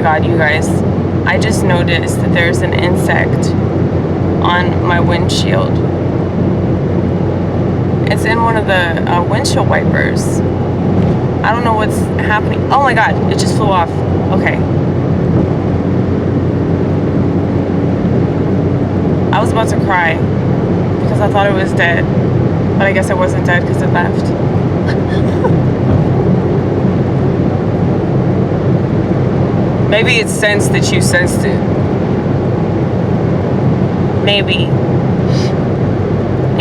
God, you guys, I just noticed that there's an insect on my windshield. It's in one of the windshield wipers. I don't know what's happening. Oh my God, it just flew off. Okay. I was about to cry because I thought it was dead, but I guess it wasn't dead because it left. Maybe it sensed that you sensed it. Maybe.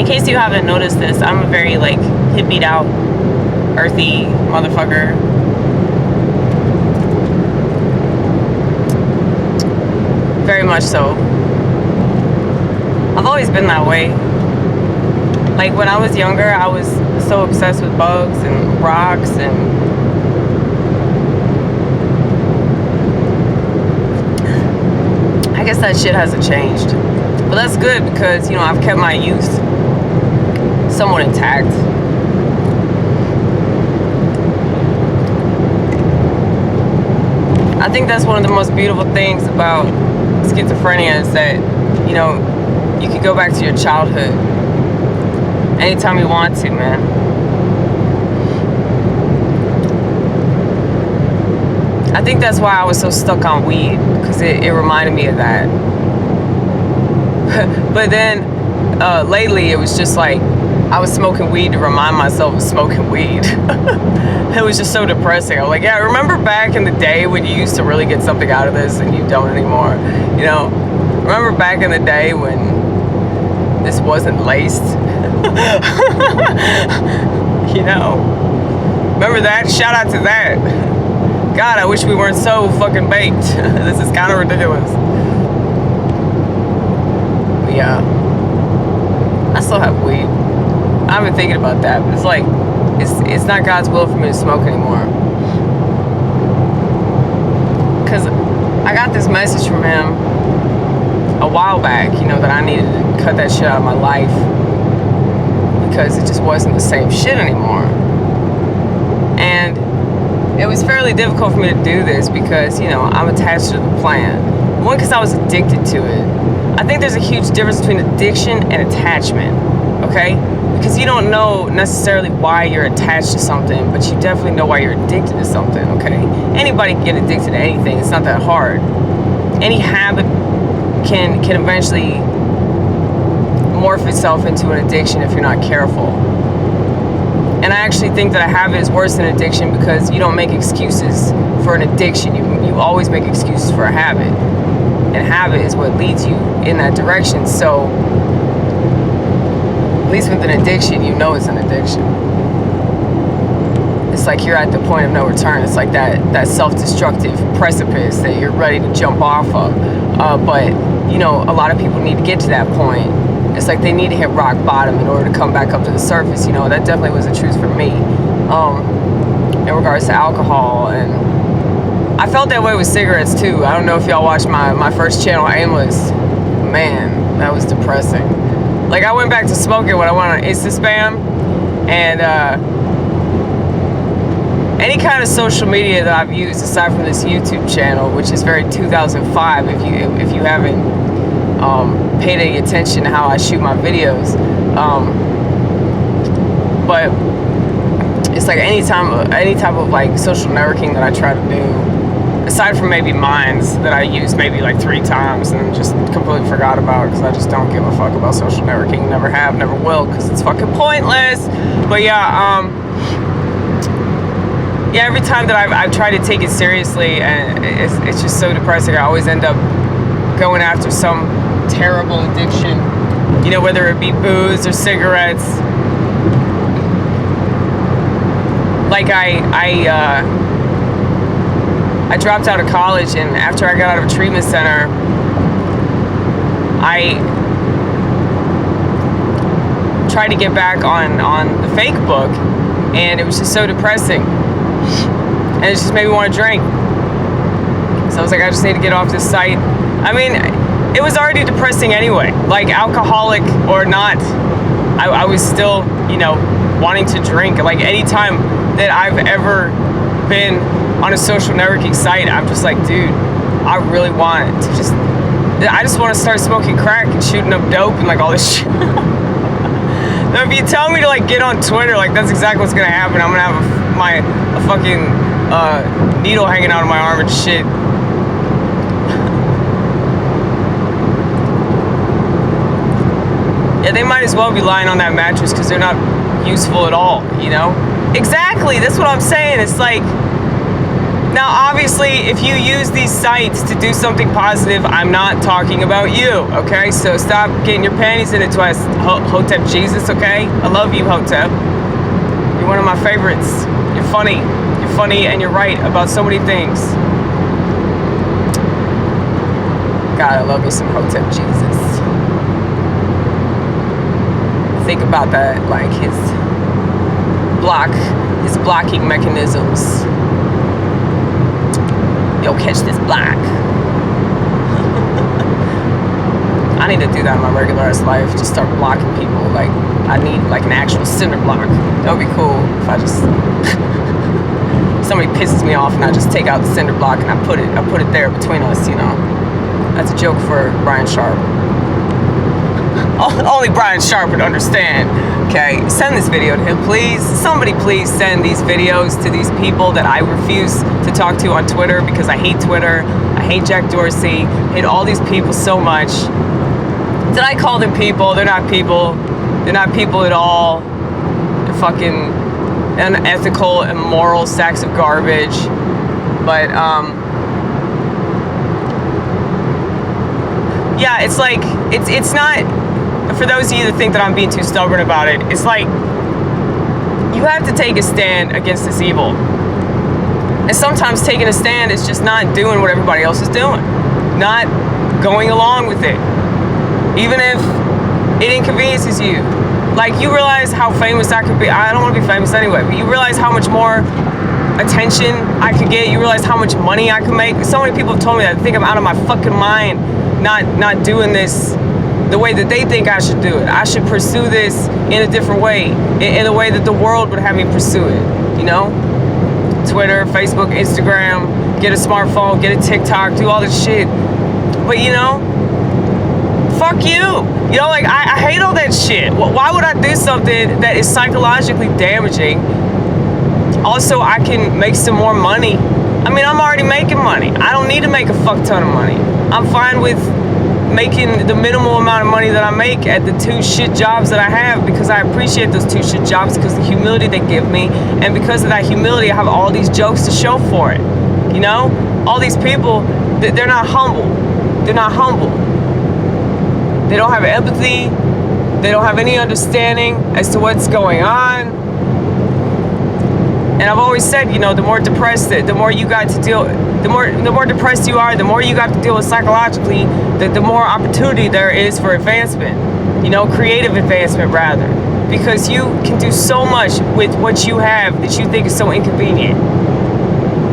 In case you haven't noticed this, I'm a very like hippied out, earthy motherfucker. Very much so. I've always been that way. Like when I was younger, I was so obsessed with bugs and rocks and I guess that shit hasn't changed. But that's good because, you know, I've kept my youth somewhat intact. I think that's one of the most beautiful things about schizophrenia is that, you know, you can go back to your childhood anytime you want to, man. I think that's why I was so stuck on weed, because it reminded me of that. But then lately it was just like I was smoking weed to remind myself of smoking weed. It was just so depressing. I was like, yeah, remember back in the day when you used to really get something out of this and you don't anymore? You know, remember back in the day when this wasn't laced? You know, remember that? Shout out to that. God, I wish we weren't so fucking baked. This is kind of ridiculous. But yeah, I still have weed. I've been thinking about that, but it's like, it's not God's will for me to smoke anymore. Because I got this message from him a while back, you know, that I needed to cut that shit out of my life because it just wasn't the same shit anymore. And it was fairly difficult for me to do this because, you know, I'm attached to the plant. One, because I was addicted to it. I think there's a huge difference between addiction and attachment, okay? Because you don't know necessarily why you're attached to something, but you definitely know why you're addicted to something, okay? Anybody can get addicted to anything. It's not that hard. Any habit can eventually morph itself into an addiction if you're not careful. And I actually think that a habit is worse than addiction because you don't make excuses for an addiction. You always make excuses for a habit. And habit is what leads you in that direction. So, at least with an addiction, you know it's an addiction. It's like you're at the point of no return. It's like that self-destructive precipice that you're ready to jump off of. But, you know, a lot of people need to get to that point. It's like they need to hit rock bottom in order to come back up to the surface. You know, that definitely was the truth for me in regards to alcohol. And I felt that way with cigarettes too. I don't know if y'all watched my first channel, Aimless. Man, that was depressing. Like, I went back to smoking when I went on Instaspam, and any kind of social media that I've used aside from this YouTube channel, which is very 2005 if you haven't paid any attention to how I shoot my videos, but it's like any type of like social networking that I try to do, aside from maybe Minds that I used maybe like 3 times and just completely forgot about because I just don't give a fuck about social networking. Never have, never will, because it's fucking pointless. But yeah, every time that I've tried to take it seriously, and it's just so depressing. I always end up going after some terrible addiction, you know, whether it be booze or cigarettes. Like I dropped out of college, and after I got out of a treatment center, I tried to get back on the fake book, and it was just so depressing, and it just made me want to drink. So I was like, I just need to get off this site. I mean, it was already depressing anyway, like alcoholic or not, I was still, you know, wanting to drink. Like anytime that I've ever been on a social networking site, I'm just like, dude, I really want to I just want to start smoking crack and shooting up dope and like all this shit. Now, if you tell me to like get on Twitter, like that's exactly what's gonna happen. I'm gonna have a fucking needle hanging out of my arm and shit. Yeah, they might as well be lying on that mattress because they're not useful at all, you know? Exactly, that's what I'm saying. It's like, now obviously if you use these sites to do something positive, I'm not talking about you, okay? So stop getting your panties in a twist, Hotep Jesus, okay? I love you, Hotep. You're one of my favorites. You're funny and you're right about so many things. God, I love me some Hotep Jesus. Think about that, like his blocking mechanisms. Yo, catch this block. I need to do that in my regular ass life. Just start blocking people. Like, I need like an actual cinder block. That would be cool if I just somebody pisses me off and I just take out the cinder block and I put it there between us, you know. That's a joke for Bryan Sharpe. Only Bryan Sharpe would understand. Okay, send this video to him, please. Somebody please send these videos to these people that I refuse to talk to on Twitter because I hate Twitter. I hate Jack Dorsey. I hate all these people so much. Did I call them people? They're not people. They're not people at all. They're fucking unethical, immoral sacks of garbage. But, yeah, it's like, it's not... For those of you that think that I'm being too stubborn about it, it's like you have to take a stand against this evil. And sometimes taking a stand is just not doing what everybody else is doing. Not going along with it. Even if it inconveniences you. Like, you realize how famous I could be. I don't want to be famous anyway, but you realize how much more attention I could get. You realize how much money I could make. So many people have told me that. I think I'm out of my fucking mind not doing this the way that they think I should do it. I should pursue this in a different way, in a way that the world would have me pursue it, you know? Twitter, Facebook, Instagram, get a smartphone, get a TikTok, do all this shit. But you know, fuck you. You know, like, I hate all that shit. Why would I do something that is psychologically damaging? Also, I can make some more money. I mean, I'm already making money. I don't need to make a fuck ton of money. I'm fine with making the minimal amount of money that I make at the 2 shit jobs that I have because I appreciate those 2 shit jobs because of the humility they give me, and because of that humility I have all these jokes to show for it. You know? All these people, they're not humble. They're not humble. They don't have empathy. They don't have any understanding as to what's going on. And I've always said, you know, the more depressed, the more you got to deal, the more depressed you are, the more you got to deal with psychologically, the more opportunity there is for advancement. You know, creative advancement rather. Because you can do so much with what you have that you think is so inconvenient.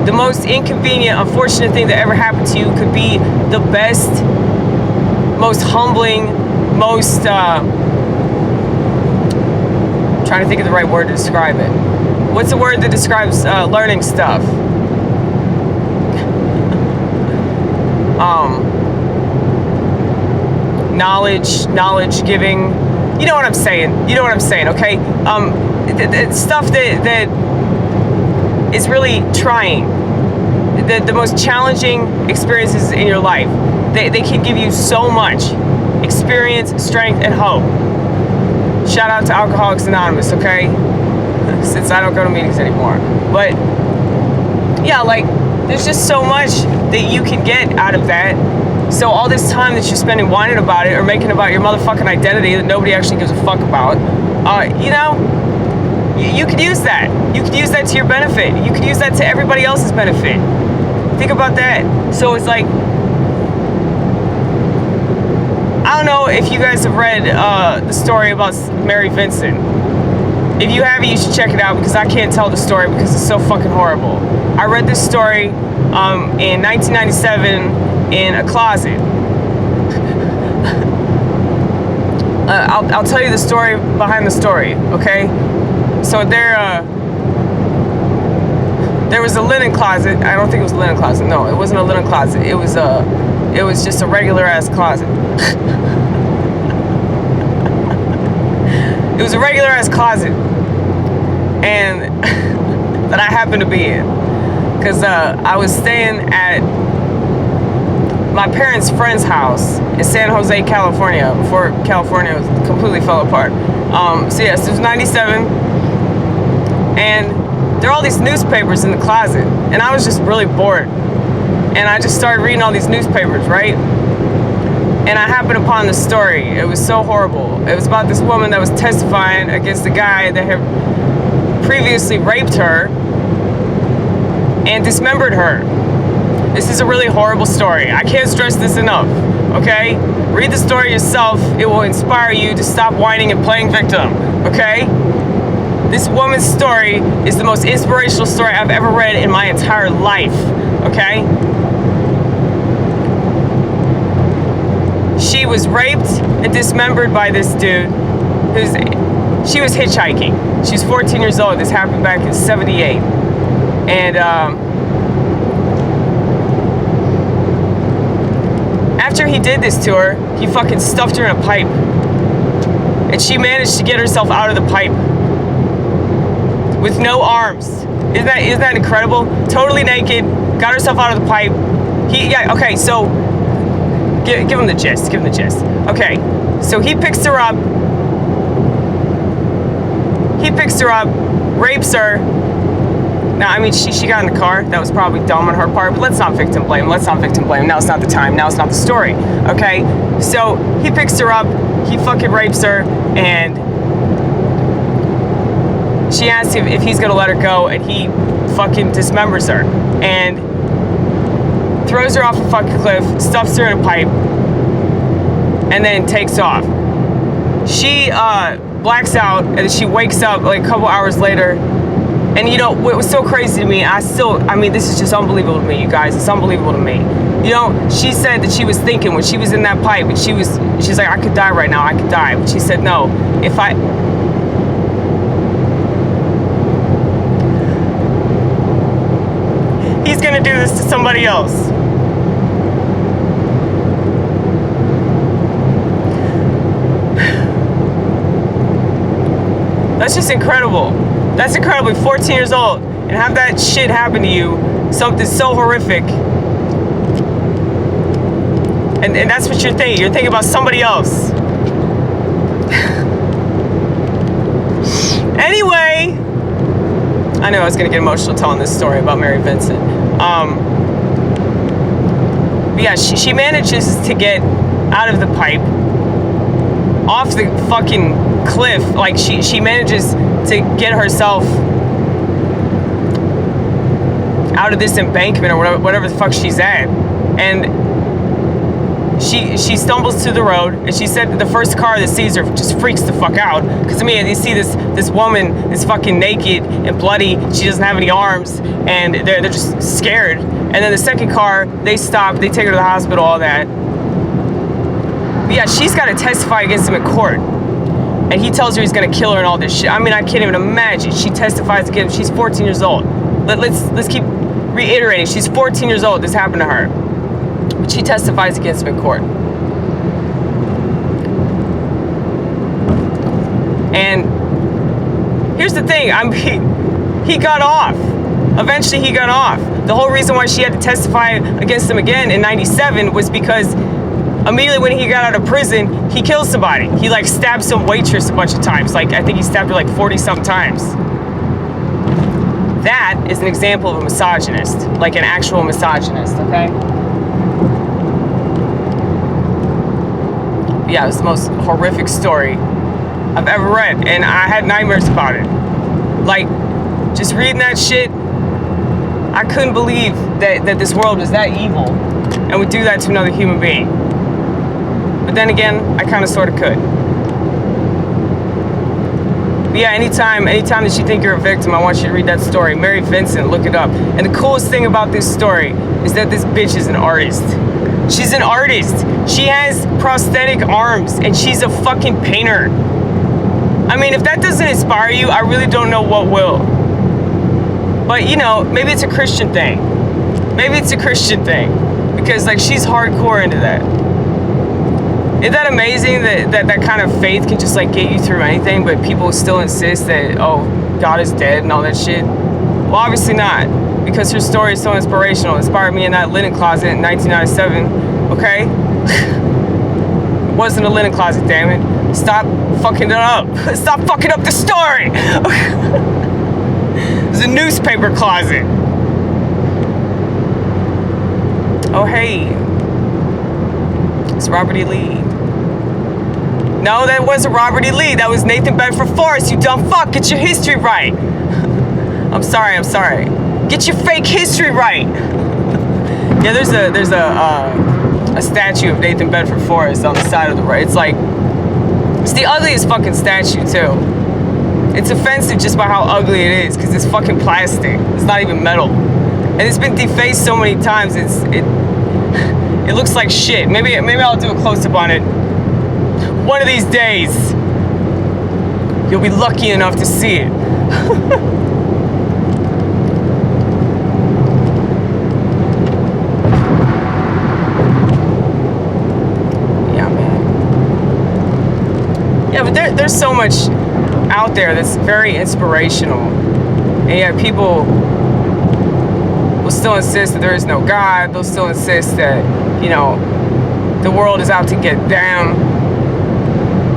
The most inconvenient, unfortunate thing that ever happened to you could be the best, most humbling, most, trying to think of the right word to describe it. What's the word that describes learning stuff? Knowledge giving. You know what I'm saying. Okay. Stuff that is really trying. The most challenging experiences in your life. They can give you so much experience, strength, and hope. Shout out to Alcoholics Anonymous, okay? Since I don't go to meetings anymore. But yeah, like, there's just so much that you can get out of that. So all this time that you're spending whining about it or making about your motherfucking identity that nobody actually gives a fuck about, you know, you could use that. You could use that to your benefit. You could use that to everybody else's benefit. Think about that. So it's like, I don't know if you guys have read the story about Mary Vincent. If you haven't, you should check it out because I can't tell the story because it's so fucking horrible. I read this story in 1997 in a closet. I'll tell you the story behind the story, okay? So there was a linen closet. I don't think it was a linen closet. No, it wasn't a linen closet. It was just a regular ass closet. It was a regular ass closet, and that I happened to be in, because I was staying at my parents' friend's house in San Jose, California, before California completely fell apart. So yes, it was 97, and there are all these newspapers in the closet, and I was just really bored, and I just started reading all these newspapers, right? And I happened upon this story. It was so horrible. It was about this woman that was testifying against a guy that had previously raped her and dismembered her. This is a really horrible story. I can't stress this enough, okay? Read the story yourself. It will inspire you to stop whining and playing victim, okay? This woman's story is the most inspirational story I've ever read in my entire life, okay? She was raped and dismembered by this dude she was hitchhiking. She was 14 years old. This happened back in 78. And after he did this to her, he fucking stuffed her in a pipe. And she managed to get herself out of the pipe with no arms. Isn't that incredible? Totally naked, got herself out of the pipe. Okay, so give him the gist. Okay, so he picks her up. Rapes her. Now, I mean, she got in the car. That was probably dumb on her part, but let's not victim blame. Now it's not the time. Now it's not the story. Okay? So he picks her up. He fucking rapes her, and she asks him if he's gonna let her go, and he fucking dismembers her and throws her off a fucking cliff, stuffs her in a pipe, and then takes off. She blacks out, and she wakes up like a couple hours later. And you know what was so crazy to me? I mean, this is just unbelievable to me, you guys. It's unbelievable to me. You know, she said that she was thinking when she was in that pipe, and she's like, I could die right now. I could die. But she said, no. He's gonna do this to somebody else. That's just incredible. That's incredible. 14 years old and have that shit happen to you. Something so horrific. And that's what you're thinking. You're thinking about somebody else. Anyway, I knew I was going to get emotional telling this story about Mary Vincent. But yeah, she manages to get out of the pipe, off the fucking cliff. Like she manages to get herself out of this embankment or whatever the fuck she's at, and she stumbles to the road, and she said that the first car that sees her just freaks the fuck out, because I mean, you see this woman is fucking naked and bloody, she doesn't have any arms, and they're just scared. And then the second car, they stop, they take her to the hospital, all that. But yeah, she's got to testify against him in court. And he tells her he's gonna kill her and all this shit. I mean, I can't even imagine. She testifies against him. She's 14 years old. Let's keep reiterating. She's 14 years old. This happened to her. But she testifies against him in court. And here's the thing. I mean, he got off. Eventually, he got off. The whole reason why she had to testify against him again in 97 was because immediately when he got out of prison, he killed somebody. He like stabbed some waitress a bunch of times. Like I think he stabbed her like 40-something times. That is an example of a misogynist, like an actual misogynist, okay? Yeah, it was the most horrific story I've ever read, and I had nightmares about it. Like, just reading that shit, I couldn't believe that this world was that evil and would do that to another human being. But then again, I kind of sort of could. But yeah, anytime that you think you're a victim, I want you to read that story. Mary Vincent, look it up. And the coolest thing about this story is that this bitch is an artist. She's an artist. She has prosthetic arms, and she's a fucking painter. I mean, if that doesn't inspire you, I really don't know what will. But, you know, maybe it's a Christian thing. Maybe it's a Christian thing. Because, like, she's hardcore into that. Isn't that amazing that kind of faith can just, like, get you through anything, but people still insist that, oh, God is dead and all that shit? Well, obviously not. Because her story is so inspirational. It inspired me in that linen closet in 1997. Okay? It wasn't a linen closet, damn it. Stop fucking it up. Stop fucking up the story. It was a newspaper closet. Oh, hey. It's Robert E. Lee. No, that wasn't Robert E. Lee. That was Nathan Bedford Forrest, you dumb fuck. Get your history right. I'm sorry. Get your fake history right. Yeah, there's a statue of Nathan Bedford Forrest on the side of the road. It's like, it's the ugliest fucking statue too. It's offensive just by how ugly it is, because it's fucking plastic. It's not even metal, and it's been defaced so many times. It looks like shit. Maybe I'll do a close up on it one of these days. You'll be lucky enough to see it. Yeah, but there's so much out there that's very inspirational, and yet people will still insist that there is no God. They'll still insist that, you know, the world is out to get them.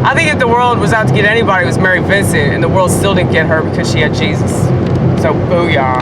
I think if the world was out to get anybody, it was Mary Vincent, and the world still didn't get her because she had Jesus. So booyah.